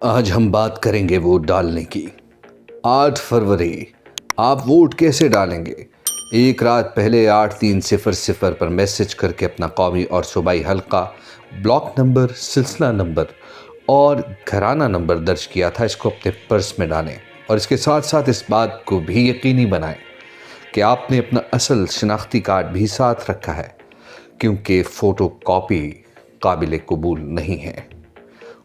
آج ہم بات کریں گے ووٹ ڈالنے کی۔ 8 فروری آپ ووٹ کیسے ڈالیں گے؟ ایک رات پہلے 8300 پر میسج کر کے اپنا قومی اور صوبائی حلقہ، بلاک نمبر، سلسلہ نمبر اور گھرانہ نمبر درج کیا تھا، اس کو اپنے پرس میں ڈالیں اور اس کے ساتھ ساتھ اس بات کو بھی یقینی بنائیں کہ آپ نے اپنا اصل شناختی کارڈ بھی ساتھ رکھا ہے، کیونکہ فوٹو کاپی قابل قبول نہیں ہے۔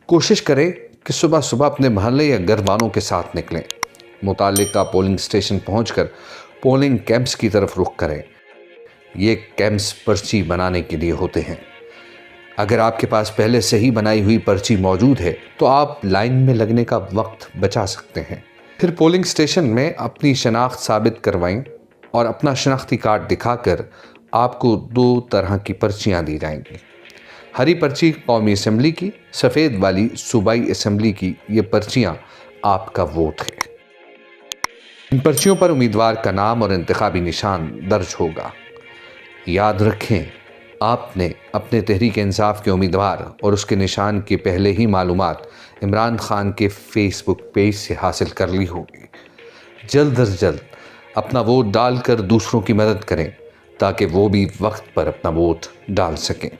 کوشش کریں کہ صبح صبح اپنے محلے یا گھر والوں کے ساتھ نکلیں۔ متعلقہ پولنگ اسٹیشن پہنچ کر پولنگ کیمپس کی طرف رخ کریں۔ یہ کیمپس پرچی بنانے کے لیے ہوتے ہیں۔ اگر آپ کے پاس پہلے سے ہی بنائی ہوئی پرچی موجود ہے تو آپ لائن میں لگنے کا وقت بچا سکتے ہیں۔ پھر پولنگ اسٹیشن میں اپنی شناخت ثابت کروائیں اور اپنا شناختی کارڈ دکھا کر آپ کو 2 طرح کی پرچیاں دی جائیں گی۔ ہری پرچی قومی اسمبلی کی، سفید والی صوبائی اسمبلی کی۔ یہ پرچیاں آپ کا ووٹ ہے۔ ان پرچیوں پر امیدوار کا نام اور انتخابی نشان درج ہوگا۔ یاد رکھیں، آپ نے اپنے تحریک انصاف کے امیدوار اور اس کے نشان کی پہلے ہی معلومات عمران خان کے فیس بک پیج سے حاصل کر لی ہوگی۔ جلد از جلد اپنا ووٹ ڈال کر دوسروں کی مدد کریں تاکہ وہ بھی وقت پر اپنا ووٹ ڈال سکیں۔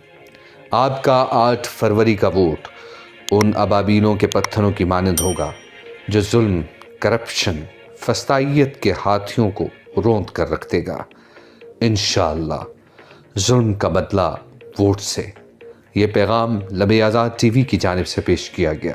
آپ کا 8 فروری کا ووٹ ان ابابیلوں کے پتھروں کی مانند ہوگا جو ظلم، کرپشن، فسطائیت کے ہاتھیوں کو روند کر رکھ دے گا۔ انشاءاللہ ظلم کا بدلہ ووٹ سے۔ یہ پیغام لب آزاد ٹی وی کی جانب سے پیش کیا گیا۔